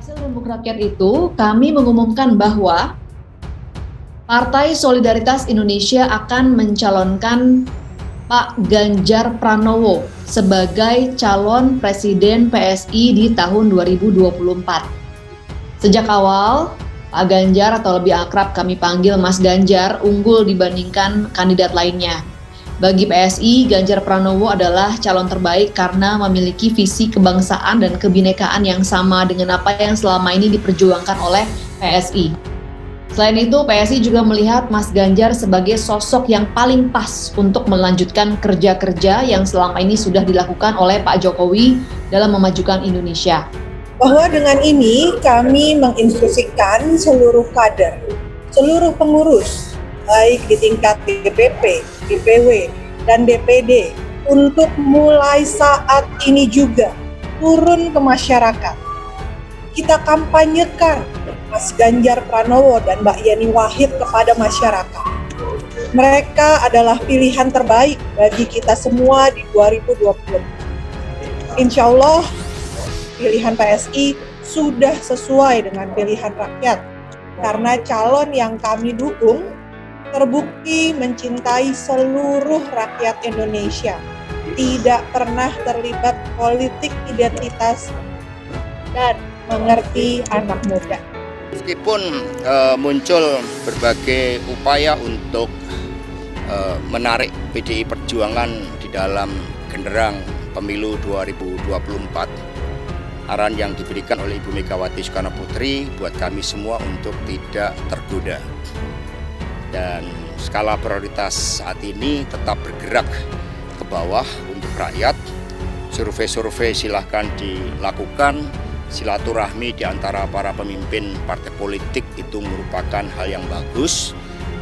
Hasil rembuk rakyat itu, kami mengumumkan bahwa Partai Solidaritas Indonesia akan mencalonkan Pak Ganjar Pranowo sebagai calon Presiden PSI di tahun 2024. Sejak awal, Pak Ganjar atau lebih akrab kami panggil Mas Ganjar unggul dibandingkan kandidat lainnya. Bagi PSI, Ganjar Pranowo adalah calon terbaik karena memiliki visi kebangsaan dan kebinekaan yang sama dengan apa yang selama ini diperjuangkan oleh PSI. Selain itu, PSI juga melihat Mas Ganjar sebagai sosok yang paling pas untuk melanjutkan kerja-kerja yang selama ini sudah dilakukan oleh Pak Jokowi dalam memajukan Indonesia. Bahwa dengan ini kami menginstruksikan seluruh kader, seluruh pengurus, baik di tingkat DPP, DPW, dan DPD untuk mulai saat ini juga turun ke masyarakat. Kita kampanyekan Mas Ganjar Pranowo dan Mbak Yeni Wahid kepada masyarakat. Mereka adalah pilihan terbaik bagi kita semua di 2020. Insya Allah pilihan PSI sudah sesuai dengan pilihan rakyat karena calon yang kami dukung terbukti mencintai seluruh rakyat Indonesia, tidak pernah terlibat politik identitas dan mengerti anak muda. Meskipun muncul berbagai upaya untuk menarik PDI Perjuangan di dalam genderang pemilu 2024, arahan yang diberikan oleh Ibu Megawati Soekarno Putri buat kami semua untuk tidak tergoda. Dan skala prioritas saat ini tetap bergerak ke bawah untuk rakyat. Survei-survei silahkan dilakukan. Silaturahmi di antara para pemimpin partai politik itu merupakan hal yang bagus.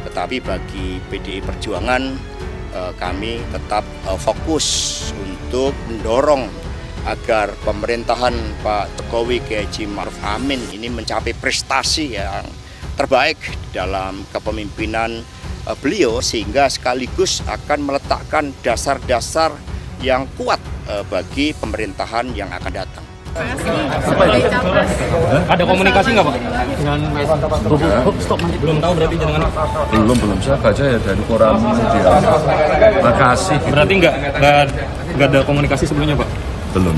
Tetapi bagi PDI Perjuangan kami tetap fokus untuk mendorong agar pemerintahan Pak Jokowi Kiai Haji Ma'ruf Amin ini mencapai prestasi yang terbaik dalam kepemimpinan beliau, sehingga sekaligus akan meletakkan dasar-dasar yang kuat bagi pemerintahan yang akan datang. Ada komunikasi nggak Pak? Dengan Belum tahu berarti dengan belum saya baca ya dari koran media. Makasih. berarti nggak ada komunikasi sebelumnya Pak? Belum.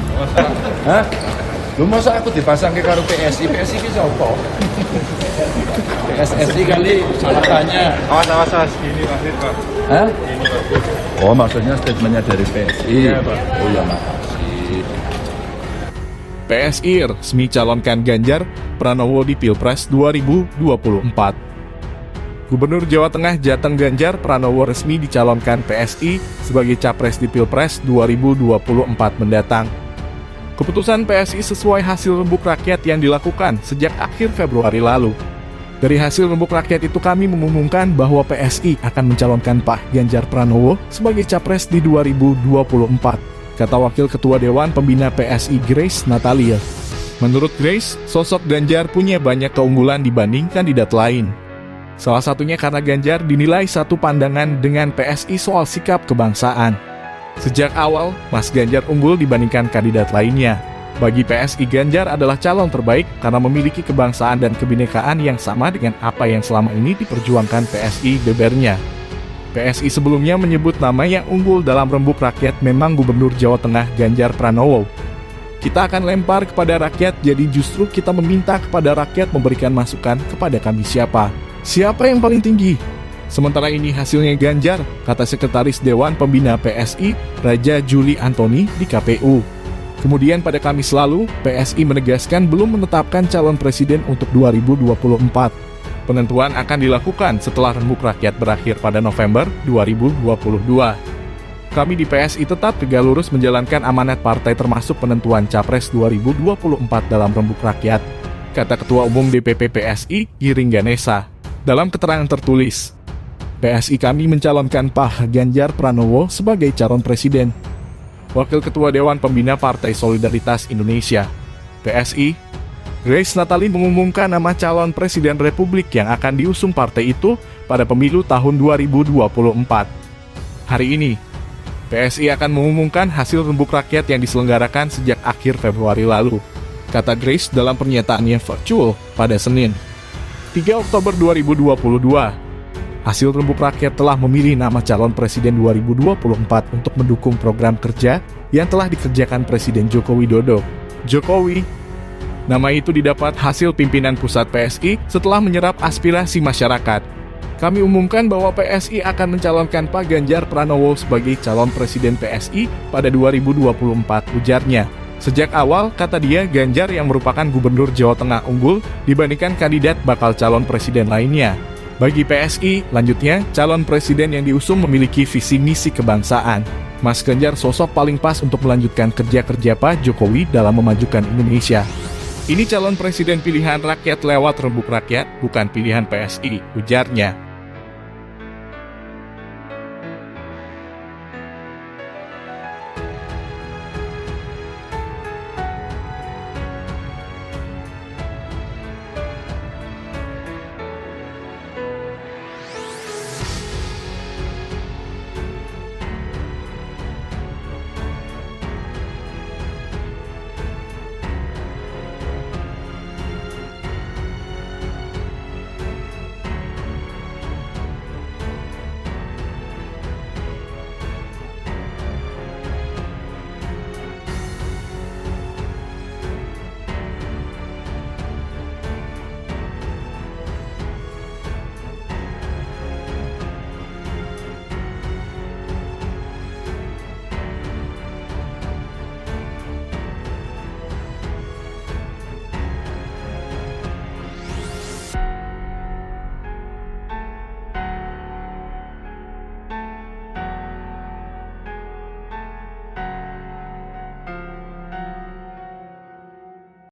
Hah? Lu masa aku dipasang ke karo PSI ki sapa? PSSI kali tanya. Awas gini Mas Pak. Hah? Oh, maksudnya statementnya dari PSI. Iya, Pak. Oh ya, makasih. PSI resmi calonkan Ganjar Pranowo di Pilpres 2024. Gubernur Jawa Tengah Jateng Ganjar Pranowo resmi dicalonkan PSI sebagai capres di Pilpres 2024 mendatang. Keputusan PSI sesuai hasil rembuk rakyat yang dilakukan sejak akhir Februari lalu. Dari hasil rembuk rakyat itu kami mengumumkan bahwa PSI akan mencalonkan Pak Ganjar Pranowo sebagai capres di 2024. Kata Wakil Ketua Dewan Pembina PSI Grace Natalia. Menurut Grace, sosok Ganjar punya banyak keunggulan dibanding kandidat lain. Salah satunya karena Ganjar dinilai satu pandangan dengan PSI soal sikap kebangsaan. Sejak awal, Mas Ganjar unggul dibandingkan kandidat lainnya. Bagi PSI, Ganjar adalah calon terbaik karena memiliki kebangsaan dan kebinekaan yang sama dengan apa yang selama ini diperjuangkan PSI bebernya. PSI sebelumnya menyebut nama yang unggul dalam rembuk rakyat memang Gubernur Jawa Tengah Ganjar Pranowo. Kita akan lempar kepada rakyat, jadi justru kita meminta kepada rakyat memberikan masukan kepada kami siapa yang paling tinggi. Sementara ini hasilnya Ganjar, kata Sekretaris Dewan Pembina PSI Raja Juli Antoni di KPU. Kemudian pada Kamis lalu, PSI menegaskan belum menetapkan calon presiden untuk 2024. Penentuan akan dilakukan setelah rembuk rakyat berakhir pada November 2022. Kami di PSI tetap tegak lurus menjalankan amanat partai termasuk penentuan Capres 2024 dalam rembuk rakyat, kata Ketua Umum DPP PSI Giring Ganesa. Dalam keterangan tertulis, PSI kami mencalonkan Pak Ganjar Pranowo sebagai calon presiden. Wakil Ketua Dewan Pembina Partai Solidaritas Indonesia, PSI, Grace Natalie mengumumkan nama calon Presiden Republik yang akan diusung partai itu pada pemilu tahun 2024. Hari ini, PSI akan mengumumkan hasil rembuk rakyat yang diselenggarakan sejak akhir Februari lalu. kata Grace dalam pernyataannya virtual pada Senin, 3 Oktober 2022. Hasil rembuk rakyat telah memilih nama calon presiden 2024 untuk mendukung program kerja yang telah dikerjakan Presiden Joko Widodo. Jokowi, nama itu didapat hasil pimpinan pusat PSI setelah menyerap aspirasi masyarakat. Kami umumkan bahwa PSI akan mencalonkan Pak Ganjar Pranowo sebagai calon presiden PSI pada 2024, ujarnya. Sejak awal, kata dia, Ganjar yang merupakan gubernur Jawa Tengah unggul dibandingkan kandidat bakal calon presiden lainnya. Bagi PSI, lanjutnya, calon presiden yang diusung memiliki visi misi kebangsaan. Mas Ganjar sosok paling pas untuk melanjutkan kerja-kerja Pak Jokowi dalam memajukan Indonesia. Ini calon presiden pilihan rakyat lewat rembuk rakyat, bukan pilihan PSI, ujarnya.